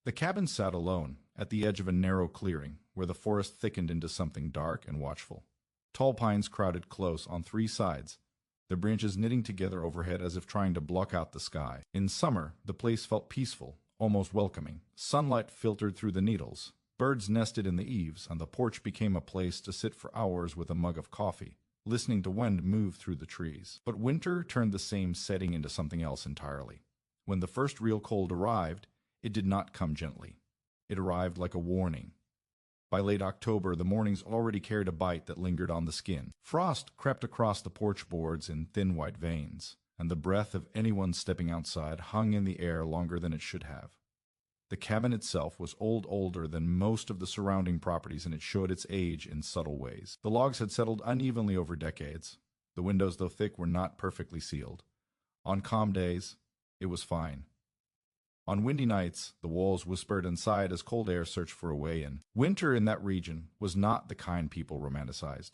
The cabin sat alone, at the edge of a narrow clearing, where the forest thickened into something dark and watchful. Tall pines crowded close on three sides, their branches knitting together overhead as if trying to block out the sky. In summer, the place felt peaceful, almost welcoming. Sunlight filtered through the needles. Birds nested in the eaves, and the porch became a place to sit for hours with a mug of coffee, listening to wind move through the trees. But winter turned the same setting into something else entirely. When the first real cold arrived, it did not come gently. It arrived like a warning. By late October, the mornings already carried a bite that lingered on the skin. Frost crept across the porch boards in thin white veins, and the breath of anyone stepping outside hung in the air longer than it should have. The cabin itself was older than most of the surrounding properties, and it showed its age in subtle ways. The logs had settled unevenly over decades. The windows, though thick, were not perfectly sealed. On calm days, it was fine. On windy nights, the walls whispered and sighed as cold air searched for a way in. Winter in that region was not the kind people romanticized.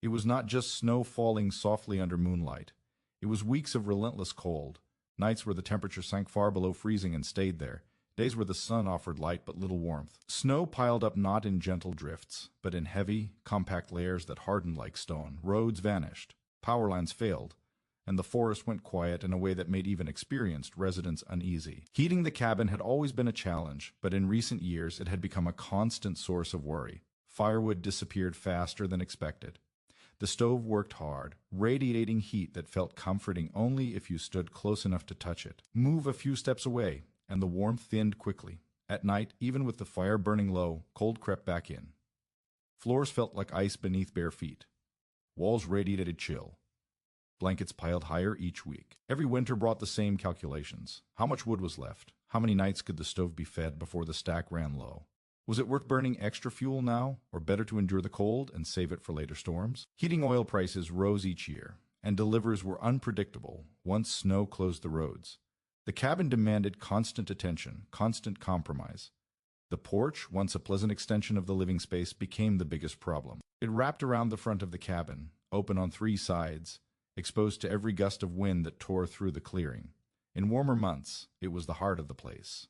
It was not just snow falling softly under moonlight. It was weeks of relentless cold, nights where the temperature sank far below freezing and stayed there, days where the sun offered light but little warmth. Snow piled up not in gentle drifts, but in heavy, compact layers that hardened like stone. Roads vanished, power lines failed, and the forest went quiet in a way that made even experienced residents uneasy. Heating the cabin had always been a challenge, but in recent years it had become a constant source of worry. Firewood disappeared faster than expected. The stove worked hard, radiating heat that felt comforting only if you stood close enough to touch it. Move a few steps away, and the warmth thinned quickly. At night, even with the fire burning low, cold crept back in. Floors felt like ice beneath bare feet. Walls radiated chill. Blankets piled higher each week. Every winter brought the same calculations. How much wood was left? How many nights could the stove be fed before the stack ran low? Was it worth burning extra fuel now, or better to endure the cold and save it for later storms? Heating oil prices rose each year, and deliveries were unpredictable once snow closed the roads. The cabin demanded constant attention, constant compromise. The porch, once a pleasant extension of the living space, became the biggest problem. It wrapped around the front of the cabin, open on three sides, exposed to every gust of wind that tore through the clearing. In warmer months, it was the heart of the place.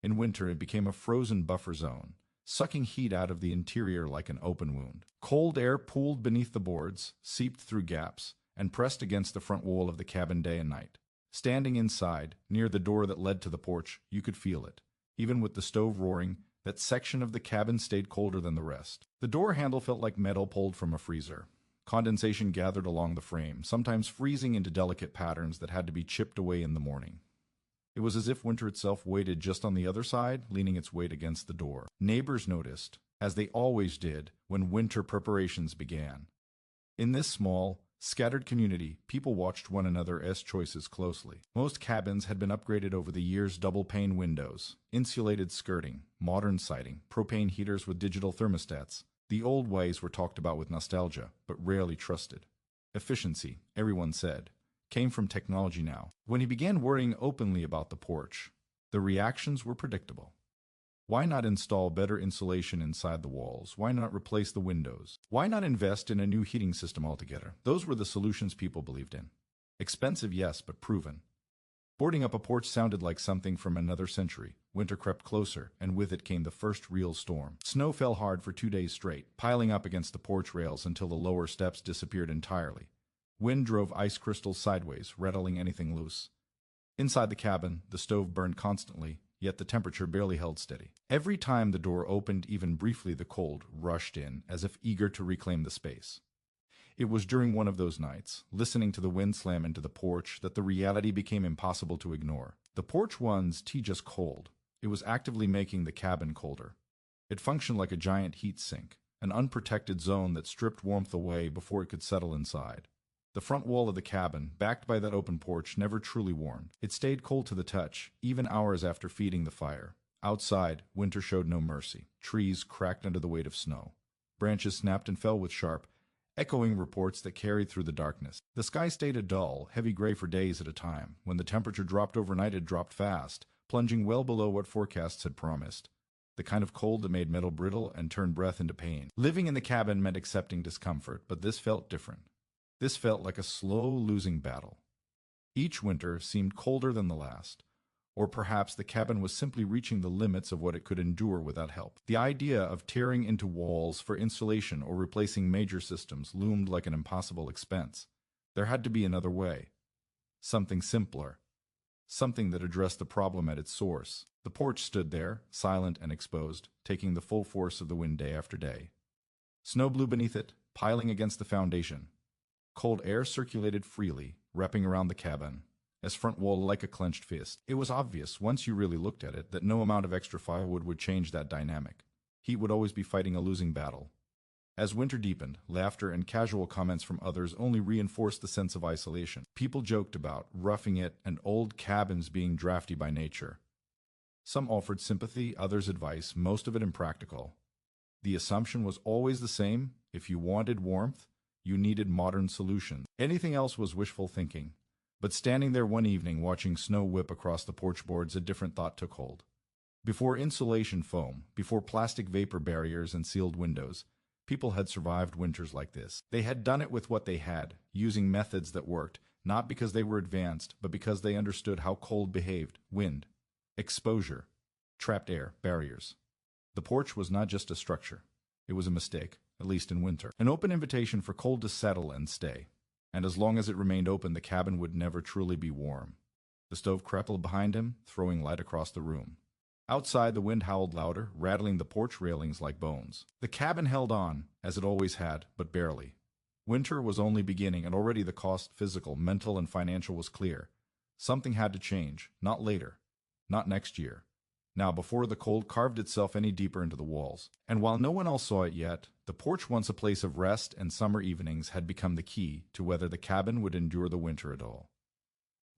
In winter, it became a frozen buffer zone, sucking heat out of the interior like an open wound. Cold air pooled beneath the boards, seeped through gaps, and pressed against the front wall of the cabin day and night. Standing inside, near the door that led to the porch, you could feel it. Even with the stove roaring, that section of the cabin stayed colder than the rest. The door handle felt like metal pulled from a freezer. Condensation gathered along the frame, sometimes freezing into delicate patterns that had to be chipped away in the morning. It was as if winter itself waited just on the other side, leaning its weight against the door. Neighbors noticed, as they always did when winter preparations began. In this small, scattered community, people watched one another's choices closely. Most cabins had been upgraded over the years: double-pane windows, insulated skirting, modern siding, propane heaters with digital thermostats. The old ways were talked about with nostalgia, but rarely trusted. Efficiency, everyone said, came from technology now. When he began worrying openly about the porch, the reactions were predictable. Why not install better insulation inside the walls? Why not replace the windows? Why not invest in a new heating system altogether? Those were the solutions people believed in. Expensive, yes, but proven. Boarding up a porch sounded like something from another century. Winter crept closer, and with it came the first real storm. Snow fell hard for 2 days straight, piling up against the porch rails until the lower steps disappeared entirely. Wind drove ice crystals sideways, rattling anything loose. Inside the cabin, the stove burned constantly, yet the temperature barely held steady. Every time the door opened even briefly, the cold rushed in, as if eager to reclaim the space. It was during one of those nights, listening to the wind slam into the porch, that the reality became impossible to ignore. The porch wasn't just cold. It was actively making the cabin colder. It functioned like a giant heat sink, an unprotected zone that stripped warmth away before it could settle inside. The front wall of the cabin, backed by that open porch, never truly warmed. It stayed cold to the touch, even hours after feeding the fire. Outside, winter showed no mercy. Trees cracked under the weight of snow. Branches snapped and fell with sharp, echoing reports that carried through the darkness. The sky stayed a dull, heavy gray for days at a time. When the temperature dropped overnight, it dropped fast, plunging well below what forecasts had promised. The kind of cold that made metal brittle and turned breath into pain. Living in the cabin meant accepting discomfort, but this felt different. This felt like a slow losing battle. Each winter seemed colder than the last. Or perhaps the cabin was simply reaching the limits of what it could endure without help. The idea of tearing into walls for insulation or replacing major systems loomed like an impossible expense. There had to be another way. Something simpler. Something that addressed the problem at its source. The porch stood there, silent and exposed, taking the full force of the wind day after day. Snow blew beneath it, piling against the foundation. Cold air circulated freely, wrapping around the cabin, its front wall like a clenched fist. It was obvious, once you really looked at it, that no amount of extra firewood would change that dynamic. Heat would always be fighting a losing battle. As winter deepened, laughter and casual comments from others only reinforced the sense of isolation. People joked about roughing it and old cabins being drafty by nature. Some offered sympathy, others advice, most of it impractical. The assumption was always the same: if you wanted warmth, you needed modern solutions. Anything else was wishful thinking. But standing there one evening watching snow whip across the porch boards, a different thought took hold. Before insulation foam, before plastic vapor barriers and sealed windows, people had survived winters like this. They had done it with what they had, using methods that worked, not because they were advanced, but because they understood how cold behaved: wind, exposure, trapped air, barriers. The porch was not just a structure. It was a mistake, at least in winter. An open invitation for cold to settle and stay. And as long as it remained open, the cabin would never truly be warm. The stove crackled behind him, throwing light across the room. Outside, the wind howled louder, rattling the porch railings like bones. The cabin held on, as it always had, but barely. Winter was only beginning, and already the cost, physical, mental, and financial, was clear. Something had to change, not later, not next year. Now, before the cold carved itself any deeper into the walls. And while no one else saw it yet, the porch, once a place of rest and summer evenings, had become the key to whether the cabin would endure the winter at all.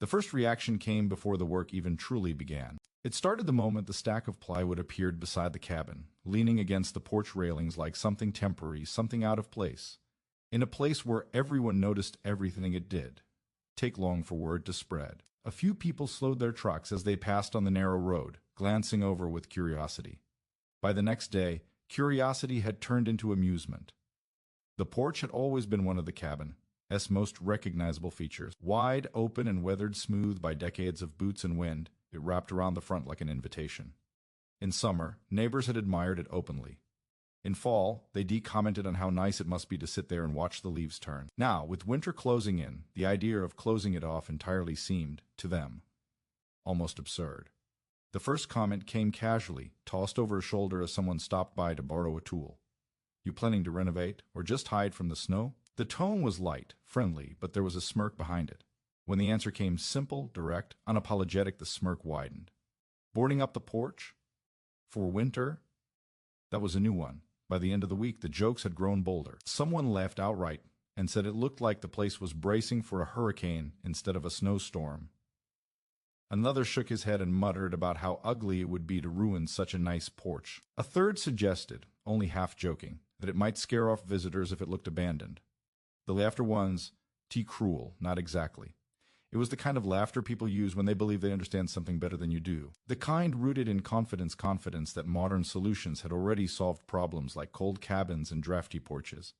The first reaction came before the work even truly began. It started the moment the stack of plywood appeared beside the cabin, leaning against the porch railings like something temporary, something out of place. In a place where everyone noticed everything it did. Take long for word to spread. A few people slowed their trucks as they passed on the narrow road, glancing over with curiosity. By the next day, curiosity had turned into amusement. The porch had always been one of the cabin's most recognizable features. Wide, open, and weathered smooth by decades of boots and wind, it wrapped around the front like an invitation. In summer, neighbors had admired it openly. In fall, they commented on how nice it must be to sit there and watch the leaves turn. Now, with winter closing in, the idea of closing it off entirely seemed, to them, almost absurd. The first comment came casually, tossed over a shoulder as someone stopped by to borrow a tool. You planning to renovate, or just hide from the snow? The tone was light, friendly, but there was a smirk behind it. When the answer came simple, direct, unapologetic, the smirk widened. Boarding up the porch? For winter? That was a new one. By the end of the week, the jokes had grown bolder. Someone laughed outright and said it looked like the place was bracing for a hurricane instead of a snowstorm. Another shook his head and muttered about how ugly it would be to ruin such a nice porch. A third suggested, only half joking, that it might scare off visitors if it looked abandoned. The laughter was cruel, not exactly. It was the kind of laughter people use when they believe they understand something better than you do. The kind rooted in confidence that modern solutions had already solved problems like cold cabins and drafty porches.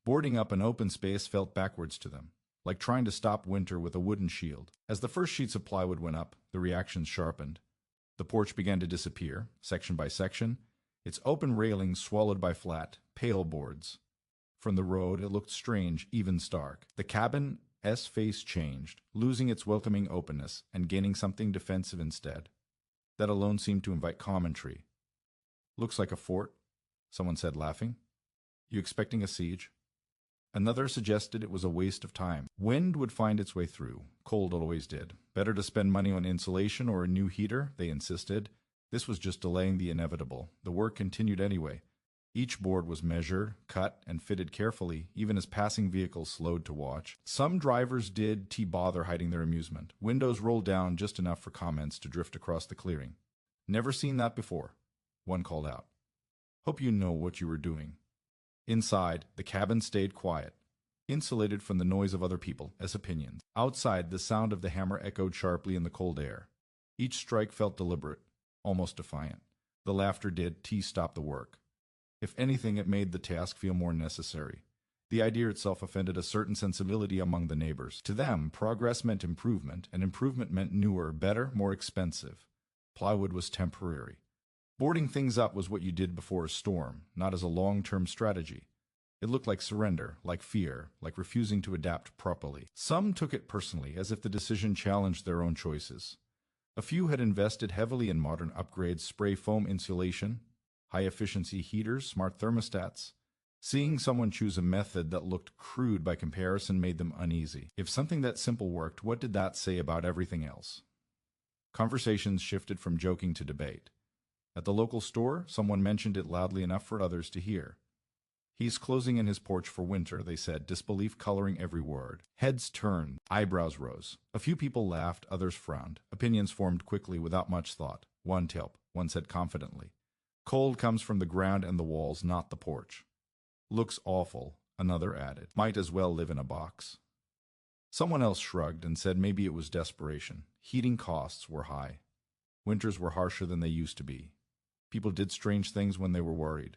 Boarding up an open space felt backwards to them, like trying to stop winter with a wooden shield. As the first sheets of plywood went up, the reactions sharpened. The porch began to disappear, section by section, its open railings swallowed by flat, pale boards. From the road, it looked strange, even stark. The cabin's face changed, losing its welcoming openness and gaining something defensive instead. That alone seemed to invite commentary. "Looks like a fort," someone said, laughing. "You expecting a siege?" Another suggested it was a waste of time. Wind would find its way through. Cold always did. Better to spend money on insulation or a new heater, they insisted. This was just delaying the inevitable. The work continued anyway. Each board was measured, cut, and fitted carefully, even as passing vehicles slowed to watch. Some drivers did bother hiding their amusement. Windows rolled down just enough for comments to drift across the clearing. "Never seen that before," one called out. "Hope you know what you were doing." Inside, the cabin stayed quiet, insulated from the noise of other people as opinions. Outside, the sound of the hammer echoed sharply in the cold air. Each strike felt deliberate, almost defiant. The laughter did stop the work. If anything, it made the task feel more necessary. The idea itself offended a certain sensibility among the neighbors. To them, progress meant improvement, and improvement meant newer, better, more expensive. Plywood was temporary. Boarding things up was what you did before a storm, not as a long-term strategy. It looked like surrender, like fear, like refusing to adapt properly. Some took it personally, as if the decision challenged their own choices. A few had invested heavily in modern upgrades, spray foam insulation, high-efficiency heaters, smart thermostats. Seeing someone choose a method that looked crude by comparison made them uneasy. If something that simple worked, what did that say about everything else? Conversations shifted from joking to debate. At the local store, someone mentioned it loudly enough for others to hear. "He's closing in his porch for winter," they said, disbelief coloring every word. Heads turned, eyebrows rose. A few people laughed, others frowned. Opinions formed quickly without much thought. "One telp," one said confidently. "Cold comes from the ground and the walls, not the porch." "Looks awful," another added. "Might as well live in a box." Someone else shrugged and said maybe it was desperation. Heating costs were high. Winters were harsher than they used to be. People did strange things when they were worried.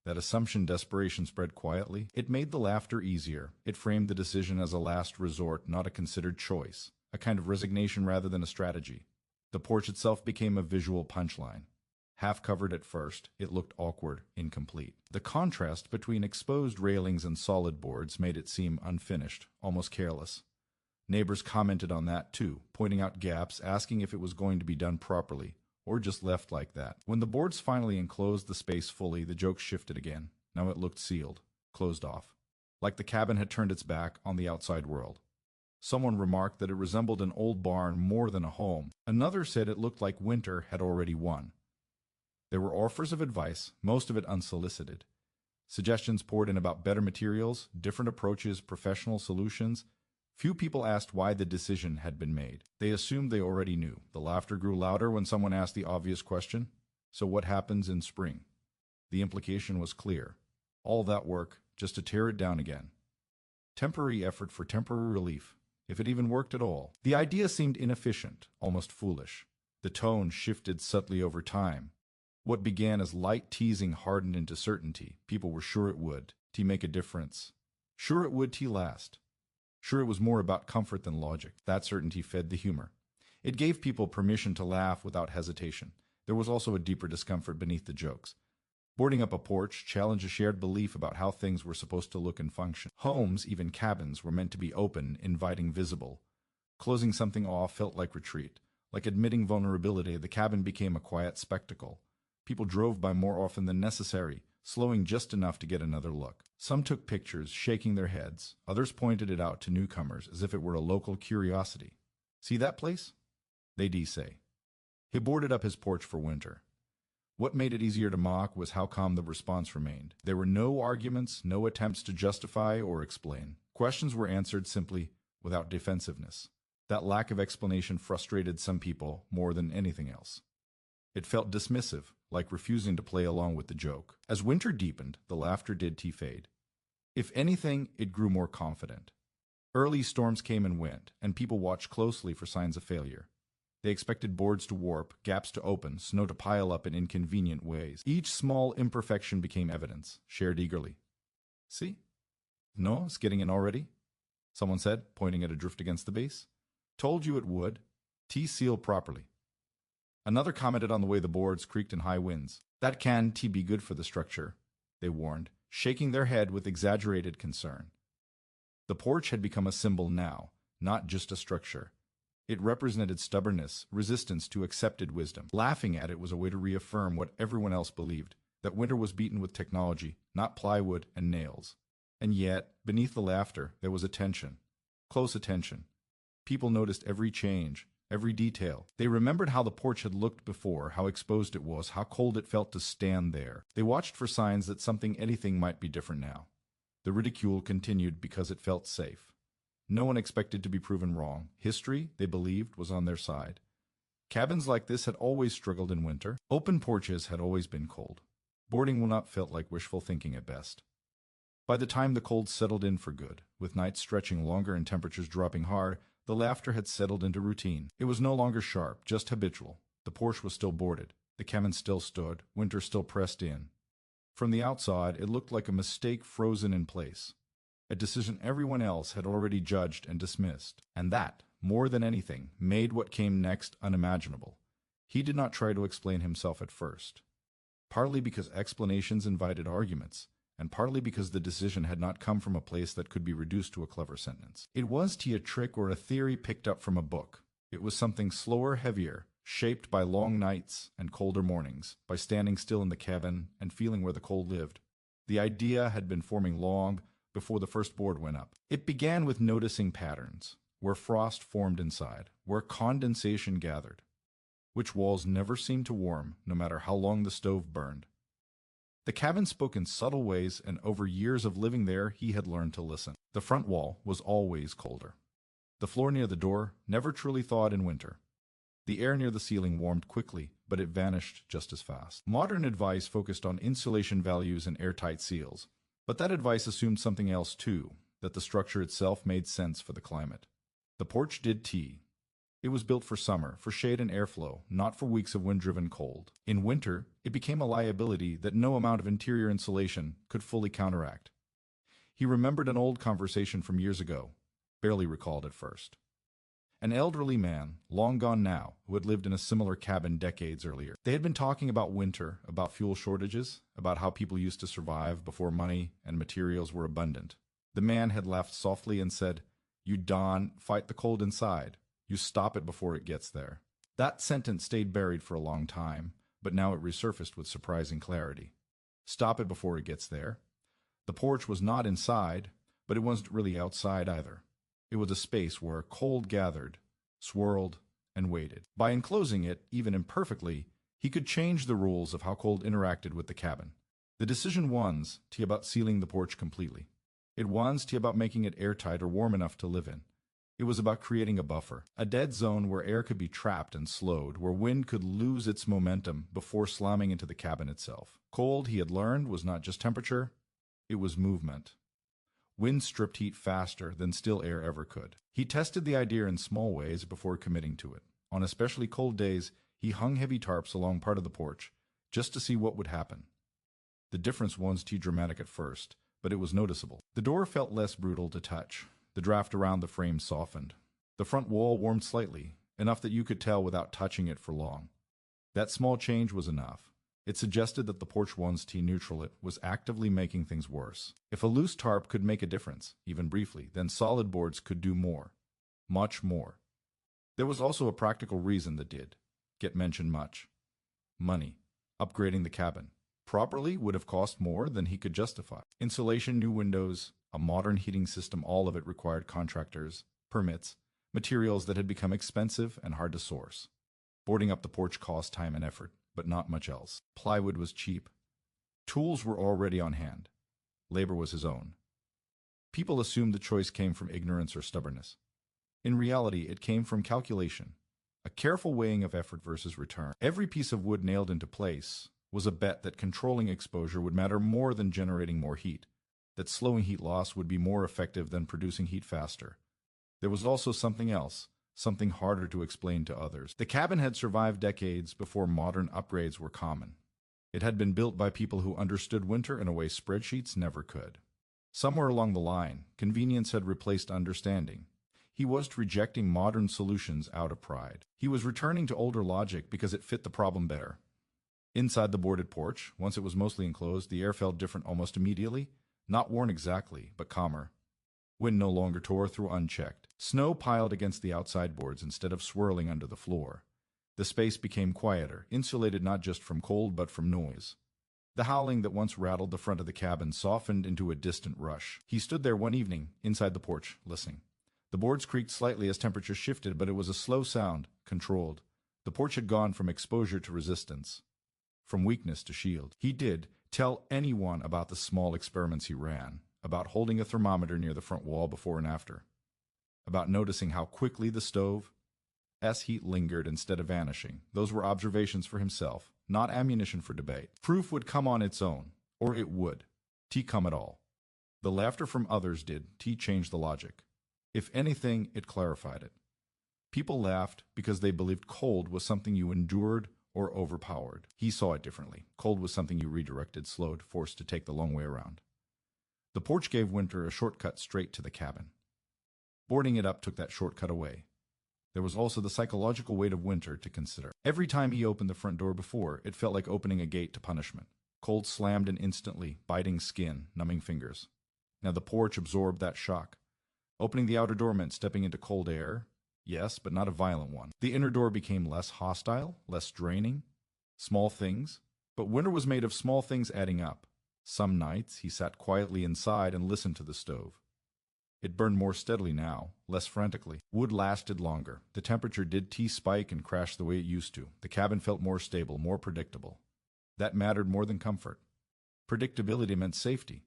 That assumption desperation spread quietly. It made the laughter easier. It framed the decision as a last resort, not a considered choice, a kind of resignation rather than a strategy. The porch itself became a visual punchline. Half covered at first, it looked awkward, incomplete. The contrast between exposed railings and solid boards made it seem unfinished, almost careless. Neighbors commented on that too, pointing out gaps, asking if it was going to be done properly, or just left like that. When the boards finally enclosed the space fully, the joke shifted again. Now it looked sealed, closed off, like the cabin had turned its back on the outside world. Someone remarked that it resembled an old barn more than a home. Another said it looked like winter had already won. There were offers of advice, most of it unsolicited. Suggestions poured in about better materials, different approaches, professional solutions. Few people asked why the decision had been made. They assumed they already knew. The laughter grew louder when someone asked the obvious question, "So what happens in spring?" The implication was clear. All that work, just to tear it down again. Temporary effort for temporary relief, if it even worked at all. The idea seemed inefficient, almost foolish. The tone shifted subtly over time. What began as light teasing hardened into certainty. People were sure it would. Tea make a difference. Sure it would tea last. Sure it was more about comfort than logic. That certainty fed the humor. It gave people permission to laugh without hesitation. There was also a deeper discomfort beneath the jokes. Boarding up a porch challenged a shared belief about how things were supposed to look and function. Homes, even cabins, were meant to be open, inviting, visible. Closing something off felt like retreat. Like admitting vulnerability, the cabin became a quiet spectacle. People drove by more often than necessary, slowing just enough to get another look. Some took pictures, shaking their heads. Others pointed it out to newcomers as if it were a local curiosity. "See that place?" They'd say. He boarded up his porch for winter. What made it easier to mock was how calm the response remained. There were no arguments, no attempts to justify or explain. Questions were answered simply, without defensiveness. That lack of explanation frustrated some people more than anything else. It felt dismissive, like refusing to play along with the joke. As winter deepened, the laughter did fade. If anything, it grew more confident. Early storms came and went, and people watched closely for signs of failure. They expected boards to warp, gaps to open, snow to pile up in inconvenient ways. Each small imperfection became evidence, shared eagerly. "See? No, it's getting in already," someone said, pointing at a drift against the base. "Told you it would. Tea sealed properly." Another commented on the way the boards creaked in high winds. "That can be good for the structure," they warned, shaking their head with exaggerated concern. The porch had become a symbol now, not just a structure. It represented stubbornness, resistance to accepted wisdom. Laughing at it was a way to reaffirm what everyone else believed, that winter was beaten with technology, not plywood and nails. And yet, beneath the laughter, there was attention. Close attention. People noticed every change, every detail. They remembered how the porch had looked before, how exposed it was, how cold it felt to stand there. They watched for signs that anything might be different now. The ridicule continued because it felt safe. No one expected to be proven wrong. History, they believed, was on their side. Cabins like this had always struggled in winter. Open porches had always been cold. Boarding will not felt like wishful thinking at best. By the time the cold settled in for good, with nights stretching longer and temperatures dropping hard, the laughter had settled into routine. It was no longer sharp, just habitual. The porch was still boarded. The cabin still stood. Winter still pressed in. From the outside, it looked like a mistake frozen in place. a decision everyone else had already judged and dismissed. And that, more than anything, made what came next unimaginable. He did not try to explain himself at first, partly because explanations invited arguments, and partly because the decision had not come from a place that could be reduced to a clever sentence. It was a trick or a theory picked up from a book. It was something slower, heavier, shaped by long nights and colder mornings, by standing still in the cabin and feeling where the cold lived. The idea had been forming long before the first board went up. It began with noticing patterns, where frost formed inside, where condensation gathered, which walls never seemed to warm, no matter how long the stove burned. The cabin spoke in subtle ways, and over years of living there, he had learned to listen. The front wall was always colder. The floor near the door never truly thawed in winter. The air near the ceiling warmed quickly, but it vanished just as fast. Modern advice focused on insulation values and airtight seals, but that advice assumed something else too, that the structure itself made sense for the climate. The porch did too. It was built for summer, for shade and airflow, not for weeks of wind-driven cold. In winter, it became a liability that no amount of interior insulation could fully counteract. He remembered an old conversation from years ago, barely recalled at first. An elderly man, long gone now, who had lived in a similar cabin decades earlier. They had been talking about winter, about fuel shortages, about how people used to survive before money and materials were abundant. The man had laughed softly and said, "You don't fight the cold inside. You stop it before it gets there." That sentence stayed buried for a long time, but now it resurfaced with surprising clarity. Stop it before it gets there. The porch was not inside, but it wasn't really outside either. It was a space where cold gathered, swirled, and waited. By enclosing it, even imperfectly, he could change the rules of how cold interacted with the cabin. The decision was about sealing the porch completely. It was about making it airtight or warm enough to live in. It was about creating a buffer, a dead zone where air could be trapped and slowed, where wind could lose its momentum before slamming into the cabin itself. Cold, he had learned, was not just temperature, it was movement. Wind stripped heat faster than still air ever could. He tested the idea in small ways before committing to it. On especially cold days, he hung heavy tarps along part of the porch, just to see what would happen. The difference wasn't too dramatic at first, but it was noticeable. The door felt less brutal to touch. The draft around the frame softened. The front wall warmed slightly, enough that you could tell without touching it for long. That small change was enough. It suggested that the porch once neutral it was actively making things worse. If a loose tarp could make a difference, even briefly, then solid boards could do more. Much more. There was also a practical reason that did get mentioned much. Money. Upgrading the cabin. Properly would have cost more than he could justify. Insulation, new windows, a modern heating system, all of it required contractors, permits, materials that had become expensive and hard to source. Boarding up the porch cost time and effort, but not much else. Plywood was cheap. Tools were already on hand. Labor was his own. People assumed the choice came from ignorance or stubbornness. In reality, it came from calculation, a careful weighing of effort versus return. Every piece of wood nailed into place was a bet that controlling exposure would matter more than generating more heat, that slowing heat loss would be more effective than producing heat faster. There was also something else, something harder to explain to others. The cabin had survived decades before modern upgrades were common. It had been built by people who understood winter in a way spreadsheets never could. Somewhere along the line, convenience had replaced understanding. He was rejecting modern solutions out of pride. He was returning to older logic because it fit the problem better. Inside the boarded porch, once it was mostly enclosed, the air felt different almost immediately. Not warm exactly, but calmer. Wind no longer tore through unchecked. Snow piled against the outside boards instead of swirling under the floor. The space became quieter, insulated not just from cold but from noise. The howling that once rattled the front of the cabin softened into a distant rush. He stood there one evening, inside the porch, listening. The boards creaked slightly as temperature shifted, but it was a slow sound, controlled. The porch had gone from exposure to resistance, from weakness to shield. He did tell anyone about the small experiments he ran, about holding a thermometer near the front wall before and after, about noticing how quickly the stove's heat lingered instead of vanishing. Those were observations for himself, not ammunition for debate. Proof would come on its own, or it would. Come at all. The laughter from others did change the logic. If anything, it clarified it. People laughed because they believed cold was something you endured or overpowered. He saw it differently. Cold was something you redirected, slowed, forced to take the long way around. The porch gave Winter a shortcut straight to the cabin. Boarding it up took that shortcut away. There was also the psychological weight of Winter to consider. Every time he opened the front door before, it felt like opening a gate to punishment. Cold slammed in instantly, biting skin, numbing fingers. Now the porch absorbed that shock. Opening the outer door meant stepping into cold air. Yes, but not a violent one. The inner door became less hostile, less draining. Small things. But Winter was made of small things adding up. Some nights he sat quietly inside and listened to the stove. It burned more steadily now, less frantically. Wood lasted longer. The temperature did spike and crash the way it used to. The cabin felt more stable, more predictable. That mattered more than comfort. Predictability meant safety.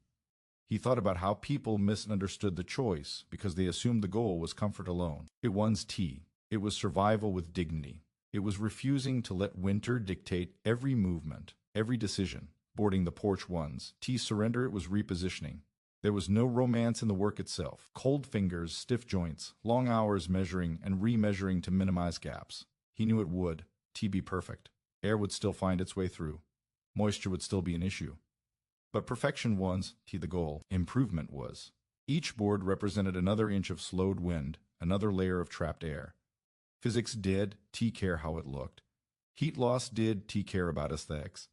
He thought about how people misunderstood the choice because they assumed the goal was comfort alone. It was tea. It was survival with dignity. It was refusing to let Winter dictate every movement, every decision. Boarding the porch once. Surrender, it was repositioning. There was no romance in the work itself. Cold fingers, stiff joints, long hours measuring and remeasuring to minimize gaps. He knew it would. Be perfect. Air would still find its way through. Moisture would still be an issue. But perfection was the goal. Improvement was. Each board represented another inch of slowed wind, another layer of trapped air. Physics did care how it looked. Heat loss did care about aesthetics.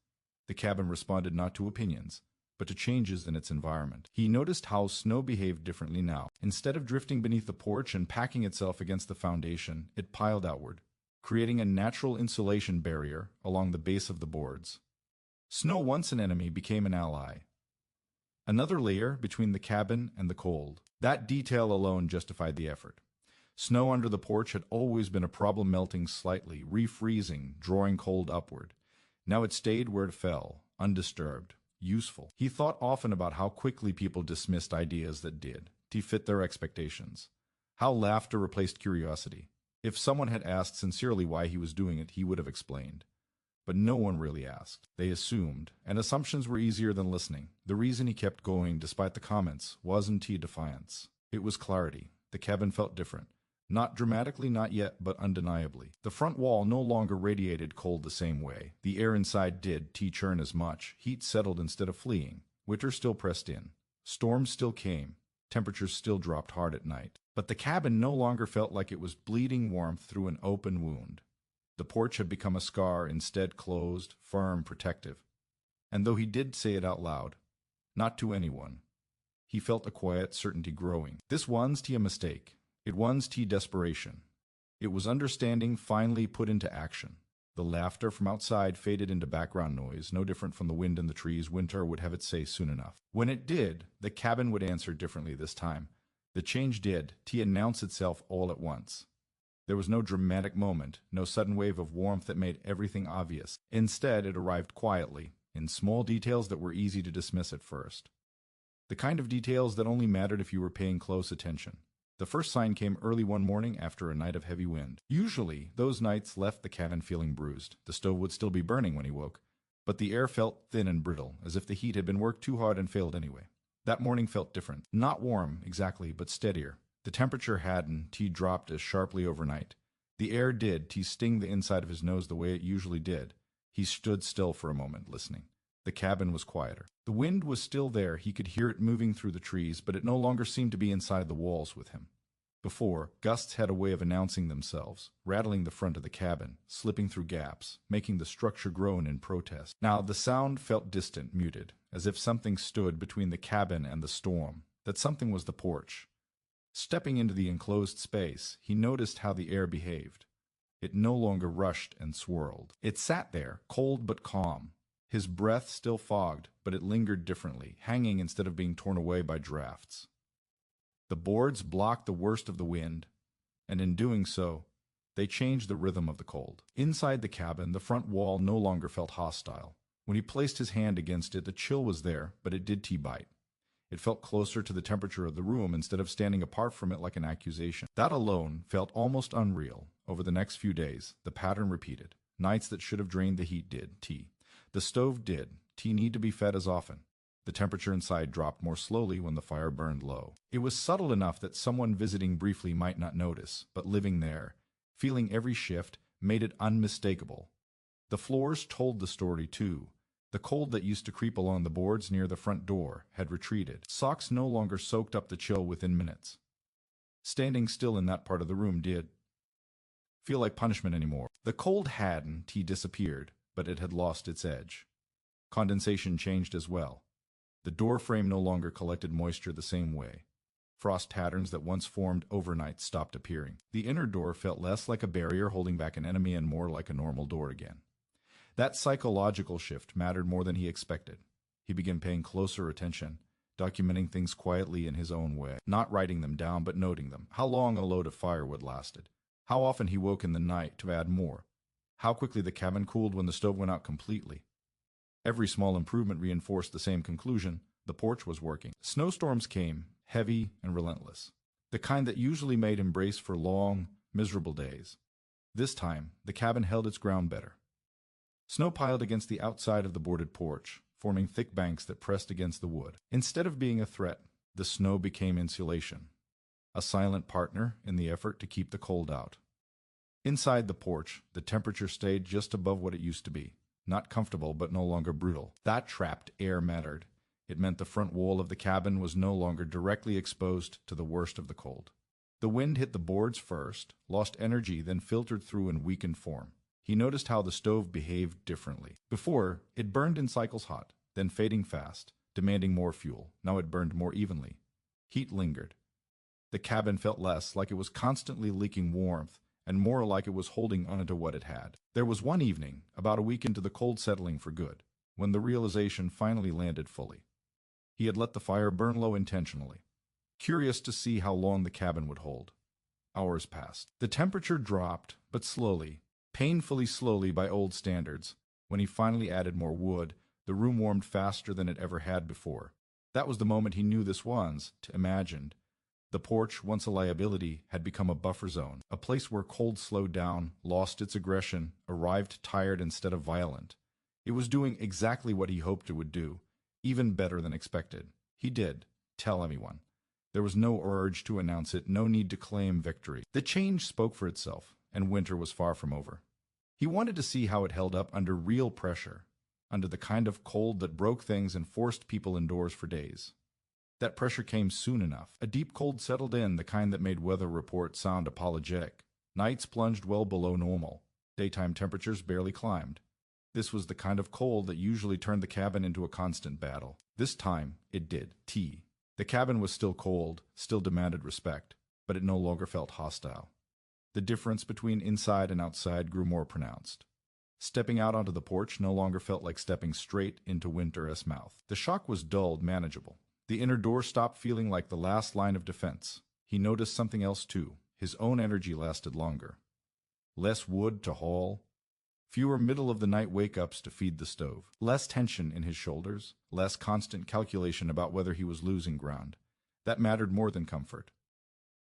The cabin responded not to opinions, but to changes in its environment. He noticed how snow behaved differently now. Instead of drifting beneath the porch and packing itself against the foundation, it piled outward, creating a natural insulation barrier along the base of the boards. Snow, once an enemy, became an ally. Another layer between the cabin and the cold. That detail alone justified the effort. Snow under the porch had always been a problem, melting slightly, refreezing, drawing cold upward. Now it stayed where it fell, undisturbed, useful. He thought often about how quickly people dismissed ideas that did fit their expectations. How laughter replaced curiosity. If someone had asked sincerely why he was doing it, he would have explained. But no one really asked. They assumed, and assumptions were easier than listening. The reason he kept going, despite the comments, wasn't defiance. It was clarity. The cabin felt different. Not dramatically, not yet, but undeniably. The front wall no longer radiated cold the same way. The air inside did churn as much. Heat settled instead of fleeing. Winter still pressed in. Storms still came. Temperatures still dropped hard at night. But the cabin no longer felt like it was bleeding warmth through an open wound. The porch had become a scar, instead closed, firm, protective. And though he did say it out loud, not to anyone, he felt a quiet certainty growing. This was a mistake. It was desperation. It was understanding finally put into action. The laughter from outside faded into background noise, no different from the wind in the trees. Winter would have its say soon enough. When it did, the cabin would answer differently this time. The change did announce itself all at once. There was no dramatic moment, no sudden wave of warmth that made everything obvious. Instead, it arrived quietly, in small details that were easy to dismiss at first. The kind of details that only mattered if you were paying close attention. The first sign came early one morning after a night of heavy wind. Usually, those nights left the cabin feeling bruised. The stove would still be burning when he woke, but the air felt thin and brittle, as if the heat had been worked too hard and failed anyway. That morning felt different. Not warm, exactly, but steadier. The temperature hadn't dropped as sharply overnight. The air did sting the inside of his nose the way it usually did. He stood still for a moment, listening. The cabin was quieter. The wind was still there. He could hear it moving through the trees, but it no longer seemed to be inside the walls with him. Before, gusts had a way of announcing themselves, rattling the front of the cabin, slipping through gaps, making the structure groan in protest. Now the sound felt distant, muted, as if something stood between the cabin and the storm. That something was the porch. Stepping into the enclosed space, he noticed how the air behaved. It no longer rushed and swirled. It sat there, cold but calm. His breath still fogged, but it lingered differently, hanging instead of being torn away by drafts. The boards blocked the worst of the wind, and in doing so, they changed the rhythm of the cold. Inside the cabin, the front wall no longer felt hostile. When he placed his hand against it, the chill was there, but it did bite. It felt closer to the temperature of the room instead of standing apart from it like an accusation. That alone felt almost unreal. Over the next few days, the pattern repeated. Nights that should have drained the heat did. The stove did. Need to be fed as often. The temperature inside dropped more slowly when the fire burned low. It was subtle enough that someone visiting briefly might not notice, but living there, feeling every shift, made it unmistakable. The floors told the story too. The cold that used to creep along the boards near the front door had retreated. Socks no longer soaked up the chill within minutes. Standing still in that part of the room did feel like punishment anymore. The cold hadn't disappeared, but it had lost its edge. Condensation changed as well. The door frame no longer collected moisture the same way. Frost patterns that once formed overnight stopped appearing. The inner door felt less like a barrier holding back an enemy and more like a normal door again. That psychological shift mattered more than he expected. He began paying closer attention, documenting things quietly in his own way, not writing them down but noting them. How long a load of firewood lasted. How often he woke in the night to add more. How quickly the cabin cooled when the stove went out completely. Every small improvement reinforced the same conclusion: the porch was working. Snowstorms came, heavy and relentless. The kind that usually made him brace for long, miserable days. This time, the cabin held its ground better. Snow piled against the outside of the boarded porch, forming thick banks that pressed against the wood. Instead of being a threat, the snow became insulation, a silent partner in the effort to keep the cold out. Inside the porch, the temperature stayed just above what it used to be. Not comfortable, but no longer brutal. That trapped air mattered. It meant the front wall of the cabin was no longer directly exposed to the worst of the cold. The wind hit the boards first, lost energy, then filtered through in weakened form. He noticed how the stove behaved differently. Before, it burned in cycles hot, then fading fast, demanding more fuel. Now it burned more evenly. Heat lingered. The cabin felt less like it was constantly leaking warmth, and more like it was holding onto what it had. There was one evening, about a week into the cold settling for good, when the realization finally landed fully. He had let the fire burn low intentionally, curious to see how long the cabin would hold. Hours passed. The temperature dropped, but slowly, painfully slowly by old standards. When he finally added more wood, the room warmed faster than it ever had before. That was the moment he knew this was, imagined. The porch, once a liability, had become a buffer zone, a place where cold slowed down, lost its aggression, arrived tired instead of violent. It was doing exactly what he hoped it would do, even better than expected. He did tell anyone. There was no urge to announce it, no need to claim victory. The change spoke for itself, and winter was far from over. He wanted to see how it held up under real pressure, under the kind of cold that broke things and forced people indoors for days. That pressure came soon enough. A deep cold settled in, the kind that made weather reports sound apologetic. Nights plunged well below normal. Daytime temperatures barely climbed. This was the kind of cold that usually turned the cabin into a constant battle. This time, it did. The cabin was still cold, still demanded respect, but it no longer felt hostile. The difference between inside and outside grew more pronounced. Stepping out onto the porch no longer felt like stepping straight into winter's mouth. The shock was dulled, manageable. The inner door stopped feeling like the last line of defense. He noticed something else too. His own energy lasted longer. Less wood to haul. Fewer middle-of-the-night wake-ups to feed the stove. Less tension in his shoulders. Less constant calculation about whether he was losing ground. That mattered more than comfort.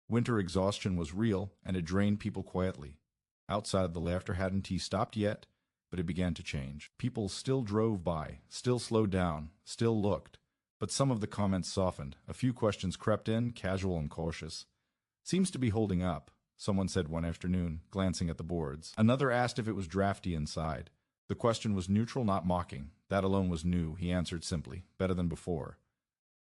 Winter exhaustion was real, and it drained people quietly. Outside, the laughter hadn't stopped yet, but it began to change. People still drove by, still slowed down, still looked. But some of the comments softened. A few questions crept in, casual and cautious. "Seems to be holding up," someone said one afternoon, glancing at the boards. Another asked if it was drafty inside. The question was neutral, not mocking. That alone was new, he answered simply. Better than before.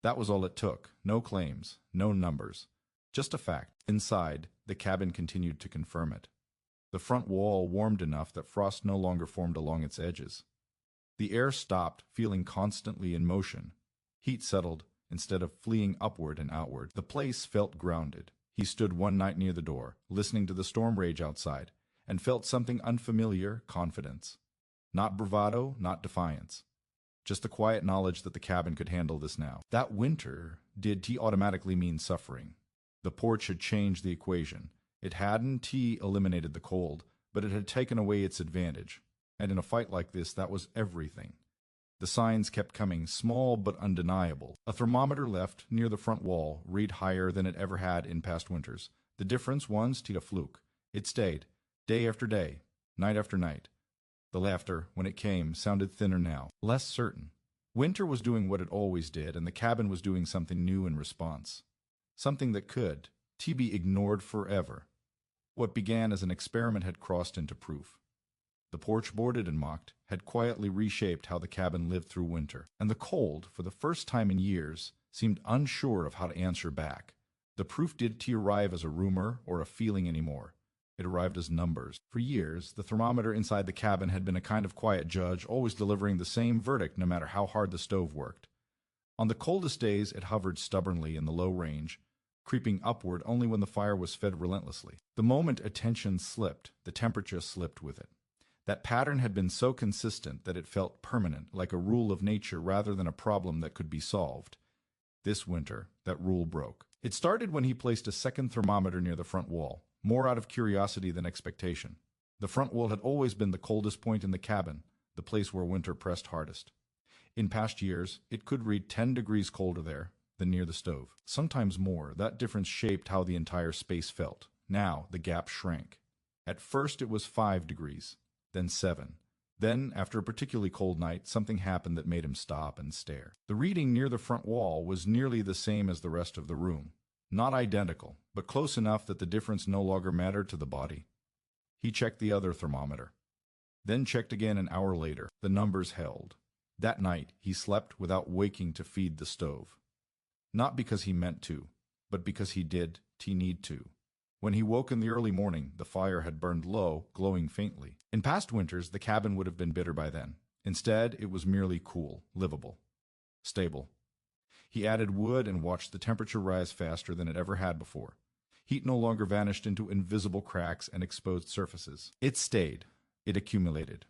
That was all it took. No claims, no numbers. Just a fact. Inside, the cabin continued to confirm it. The front wall warmed enough that frost no longer formed along its edges. The air stopped, feeling constantly in motion. Heat settled, instead of fleeing upward and outward. The place felt grounded. He stood one night near the door, listening to the storm rage outside, and felt something unfamiliar: confidence. Not bravado, not defiance. Just the quiet knowledge that the cabin could handle this now. That winter did automatically mean suffering. The porch had changed the equation. It hadn't eliminated the cold, but it had taken away its advantage. And in a fight like this, that was everything. The signs kept coming, small but undeniable. A thermometer left near the front wall, read higher than it ever had in past winters. The difference was a fluke. It stayed, day after day, night after night. The laughter, when it came, sounded thinner now, less certain. Winter was doing what it always did, and the cabin was doing something new in response. Something that could be ignored forever. What began as an experiment had crossed into proof. The porch, boarded and mocked, had quietly reshaped how the cabin lived through winter, and the cold, for the first time in years, seemed unsure of how to answer back. The proof didn't arrive as a rumor or a feeling anymore. It arrived as numbers. For years, the thermometer inside the cabin had been a kind of quiet judge, always delivering the same verdict no matter how hard the stove worked. On the coldest days, it hovered stubbornly in the low range, creeping upward only when the fire was fed relentlessly. The moment attention slipped, the temperature slipped with it. That pattern had been so consistent that it felt permanent, like a rule of nature rather than a problem that could be solved. This winter, that rule broke. It started when he placed a second thermometer near the front wall, more out of curiosity than expectation. The front wall had always been the coldest point in the cabin, the place where winter pressed hardest. In past years, it could read 10 degrees colder there than near the stove. Sometimes more. That difference shaped how the entire space felt. Now, the gap shrank. At first, it was 5 degrees, then 7. Then, after a particularly cold night, something happened that made him stop and stare. The reading near the front wall was nearly the same as the rest of the room. Not identical, but close enough that the difference no longer mattered to the body. He checked the other thermometer. Then checked again an hour later. The numbers held. That night, he slept without waking to feed the stove. Not because he meant to, but because he need to. When he woke in the early morning, the fire had burned low, glowing faintly. In past winters, the cabin would have been bitter by then. Instead, it was merely cool, livable, stable. He added wood and watched the temperature rise faster than it ever had before. Heat no longer vanished into invisible cracks and exposed surfaces. It stayed. It accumulated.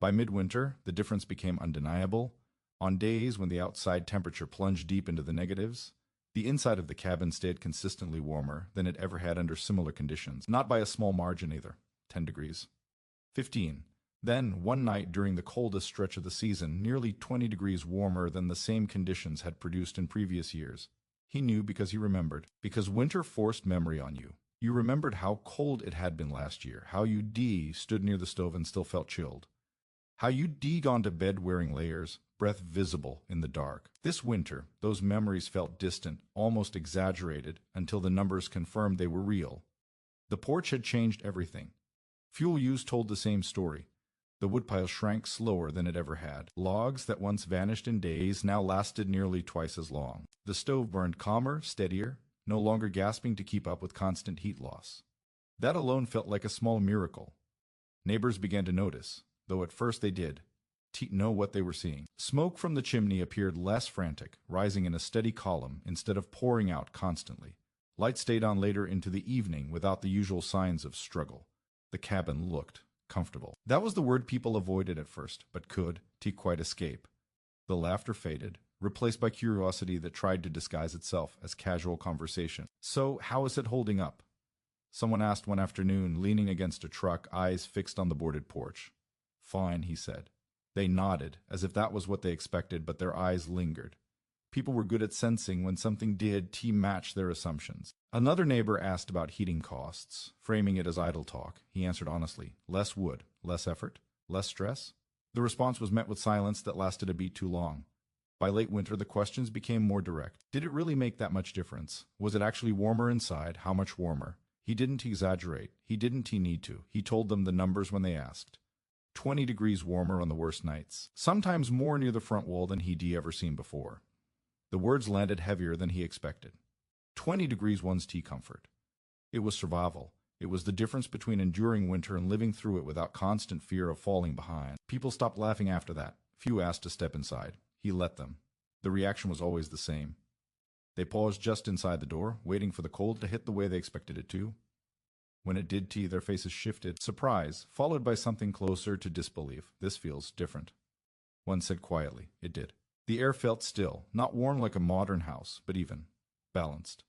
By midwinter, the difference became undeniable. On days when the outside temperature plunged deep into the negatives, the inside of the cabin stayed consistently warmer than it ever had under similar conditions, not by a small margin either, 10 degrees. 15. Then, one night during the coldest stretch of the season, nearly 20 degrees warmer than the same conditions had produced in previous years. He knew because he remembered, because winter forced memory on you. You remembered how cold it had been last year, how you stood near the stove and still felt chilled, how you gone to bed wearing layers, breath visible in the dark. This winter, those memories felt distant, almost exaggerated, until the numbers confirmed they were real. The porch had changed everything. Fuel use told the same story. The woodpile shrank slower than it ever had. Logs that once vanished in days now lasted nearly twice as long. The stove burned calmer, steadier, no longer gasping to keep up with constant heat loss. That alone felt like a small miracle. Neighbors began to notice, though at first they did know what they were seeing. Smoke from the chimney appeared less frantic, rising in a steady column instead of pouring out constantly. Light stayed on later into the evening without the usual signs of struggle. The cabin looked comfortable. That was the word people avoided at first, but could quite escape. The laughter faded, replaced by curiosity that tried to disguise itself as casual conversation. "So, how is it holding up?" Someone asked one afternoon, leaning against a truck, eyes fixed on the boarded porch. "Fine," he said. They nodded, as if that was what they expected, but their eyes lingered. People were good at sensing when something did match their assumptions. Another neighbor asked about heating costs, framing it as idle talk. He answered honestly, less wood, less effort, less stress. The response was met with silence that lasted a beat too long. By late winter, the questions became more direct. Did it really make that much difference? Was it actually warmer inside? How much warmer? He didn't exaggerate. He didn't need to. He told them the numbers when they asked. 20 degrees warmer on the worst nights. Sometimes more near the front wall than he'd ever seen before. The words landed heavier than he expected. 20 degrees one's comfort. It was survival. It was the difference between enduring winter and living through it without constant fear of falling behind. People stopped laughing after that. Few asked to step inside. He let them. The reaction was always the same. They paused just inside the door, waiting for the cold to hit the way they expected it to. When it did, their faces shifted, surprise, followed by something closer to disbelief. "This feels different." One said quietly, "It did." The air felt still, not warm like a modern house, but even, balanced.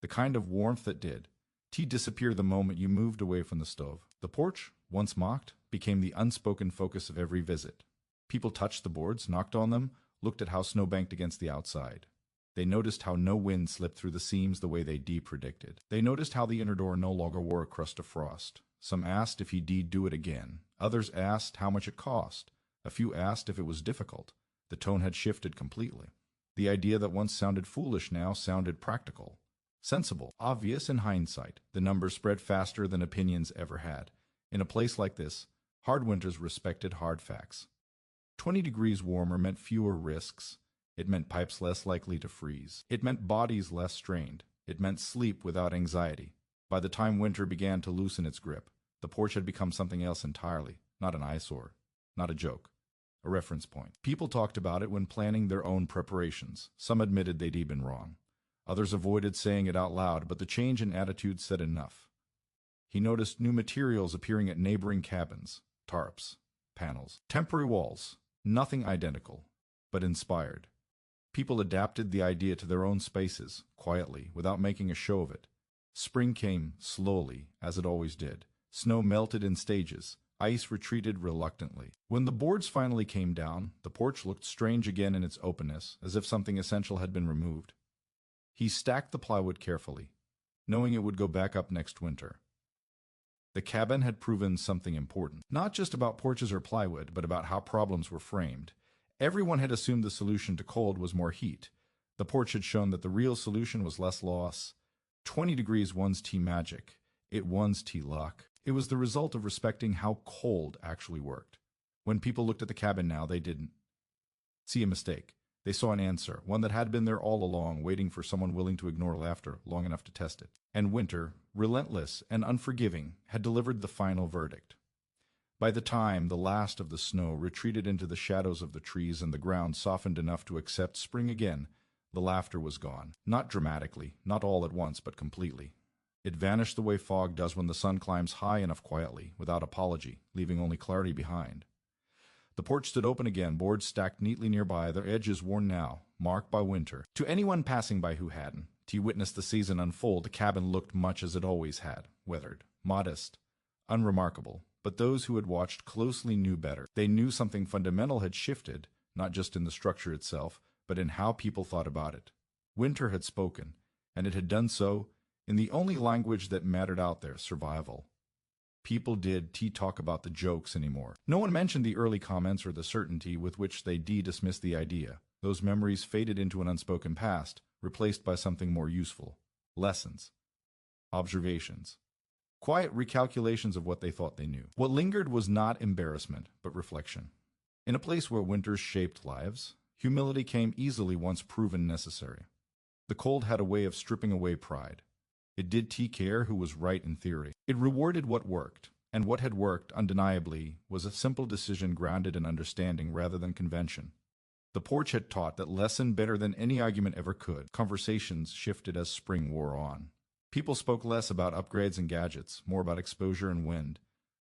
The kind of warmth that did. Disappeared the moment you moved away from the stove. The porch, once mocked, became the unspoken focus of every visit. People touched the boards, knocked on them, looked at how snow banked against the outside. They noticed how no wind slipped through the seams the way they predicted. They noticed how the inner door no longer wore a crust of frost. Some asked if he'd do it again. Others asked how much it cost. A few asked if it was difficult. The tone had shifted completely. The idea that once sounded foolish now sounded practical, sensible, obvious in hindsight. The numbers spread faster than opinions ever had. In a place like this, Hard winters respected hard facts. 20 degrees warmer meant fewer risks. It meant pipes less likely to freeze. It meant bodies less strained. It meant sleep without anxiety. By the time winter began to loosen its grip, the porch had become something else entirely, not an eyesore, not a joke, a reference point. People talked about it when planning their own preparations. Some admitted they'd been wrong. Others avoided saying it out loud, but the change in attitude said enough. He noticed new materials appearing at neighboring cabins, tarps, panels, temporary walls, nothing identical, but inspired. People adapted the idea to their own spaces, quietly, without making a show of it. Spring came slowly, as it always did. Snow melted in stages. Ice retreated reluctantly. When the boards finally came down, the porch looked strange again in its openness, as if something essential had been removed. He stacked the plywood carefully, knowing it would go back up next winter. The cabin had proven something important, not just about porches or plywood, but about how problems were framed. Everyone had assumed the solution to cold was more heat. The porch had shown that the real solution was less loss. 20 degrees one's tea magic. It one's tea luck. It was the result of respecting how cold actually worked. When people looked at the cabin now, they didn't see a mistake. They saw an answer, one that had been there all along, waiting for someone willing to ignore laughter long enough to test it. And winter, relentless and unforgiving, had delivered the final verdict. By the time the last of the snow retreated into the shadows of the trees and the ground softened enough to accept spring again, the laughter was gone. Not dramatically, not all at once, but completely. It vanished the way fog does when the sun climbs high enough quietly, without apology, leaving only clarity behind. The porch stood open again, boards stacked neatly nearby, their edges worn now, marked by winter. To anyone passing by who hadn't, to witness the season unfold, the cabin looked much as it always had, weathered, modest, unremarkable. But those who had watched closely knew better. They knew something fundamental had shifted, not just in the structure itself, but in how people thought about it. Winter had spoken, and it had done so in the only language that mattered out there, survival. People did talk about the jokes anymore. No one mentioned the early comments or the certainty with which they dismissed the idea. Those memories faded into an unspoken past, replaced by something more useful. Lessons. Observations. Quiet recalculations of what they thought they knew. What lingered was not embarrassment, but reflection. In a place where winters shaped lives, humility came easily once proven necessary. The cold had a way of stripping away pride. It did care who was right in theory. It rewarded what worked, and what had worked, undeniably, was a simple decision grounded in understanding rather than convention. The porch had taught that lesson better than any argument ever could. Conversations shifted as spring wore on. People spoke less about upgrades and gadgets, more about exposure and wind,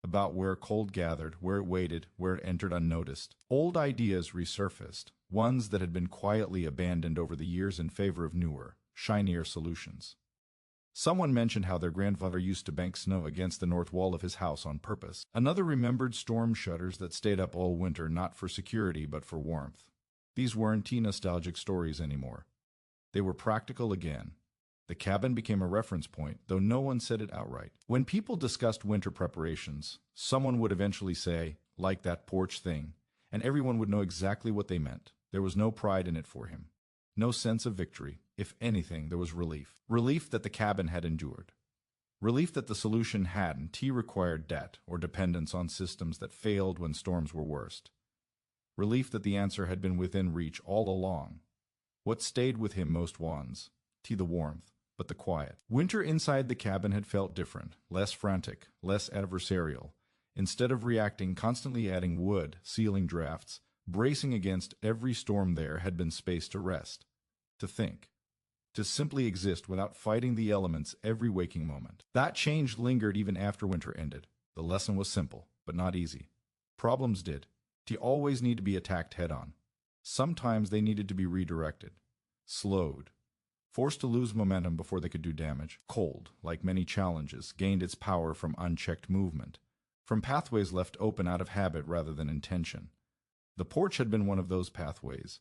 about where cold gathered, where it waited, where it entered unnoticed. Old ideas resurfaced, ones that had been quietly abandoned over the years in favor of newer, shinier solutions. Someone mentioned how their grandfather used to bank snow against the north wall of his house on purpose. Another remembered storm shutters that stayed up all winter not for security but for warmth. These weren't nostalgic stories anymore. They were practical again. The cabin became a reference point, though no one said it outright. When people discussed winter preparations, someone would eventually say, like that porch thing, and everyone would know exactly what they meant. There was no pride in it for him. No sense of victory. If anything, there was relief. Relief that the cabin had endured. Relief that the solution hadn't required debt or dependence on systems that failed when storms were worst. Relief that the answer had been within reach all along. What stayed with him most was the warmth, but the quiet. Winter inside the cabin had felt different, less frantic, less adversarial. Instead of reacting, constantly adding wood, sealing drafts, bracing against every storm, there had been space to rest, to think, to simply exist without fighting the elements every waking moment. That change lingered even after winter ended. The lesson was simple, but not easy. Problems did. They always need to be attacked head-on. Sometimes they needed to be redirected, slowed, forced to lose momentum before they could do damage. Cold, like many challenges, gained its power from unchecked movement, from pathways left open out of habit rather than intention. The porch had been one of those pathways.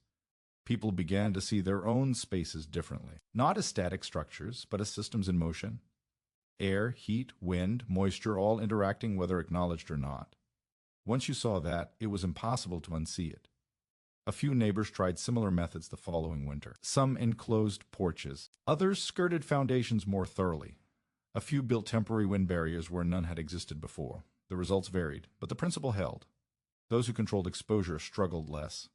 People began to see their own spaces differently, not as static structures, but as systems in motion. Air, heat, wind, moisture, all interacting whether acknowledged or not. Once you saw that, it was impossible to unsee it. A few neighbors tried similar methods the following winter. Some enclosed porches. Others skirted foundations more thoroughly. A few built temporary wind barriers where none had existed before. The results varied, but the principle held. Those who controlled exposure struggled less.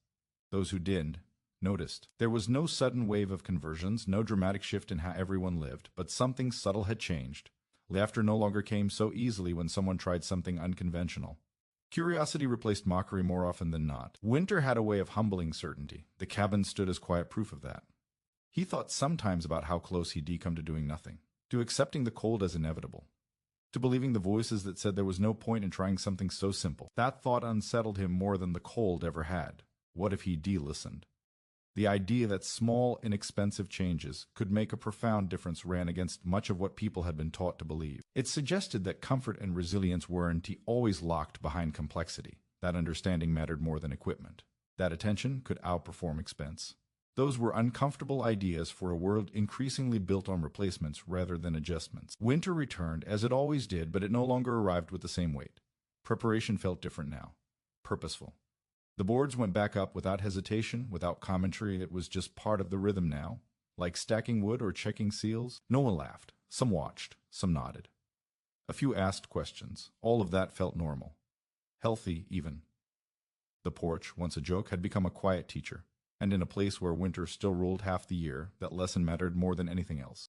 Those who didn't noticed. There was no sudden wave of conversions, no dramatic shift in how everyone lived, but something subtle had changed. Laughter no longer came so easily when someone tried something unconventional. Curiosity replaced mockery more often than not. Winter had a way of humbling certainty. The cabin stood as quiet proof of that. He thought sometimes about how close he'd come to doing nothing, to accepting the cold as inevitable, to believing the voices that said there was no point in trying something so simple. That thought unsettled him more than the cold ever had. What if he de-listened? The idea that small, inexpensive changes could make a profound difference ran against much of what people had been taught to believe. It suggested that comfort and resilience weren't always locked behind complexity, that understanding mattered more than equipment, that attention could outperform expense. Those were uncomfortable ideas for a world increasingly built on replacements rather than adjustments. Winter returned, as it always did, but it no longer arrived with the same weight. Preparation felt different now, purposeful. The boards went back up without hesitation, without commentary. It was just part of the rhythm now. Like stacking wood or checking seals. No one laughed. Some watched. Some nodded. A few asked questions. All of that felt normal. Healthy, even. The porch, once a joke, had become a quiet teacher. And in a place where winter still ruled half the year, that lesson mattered more than anything else.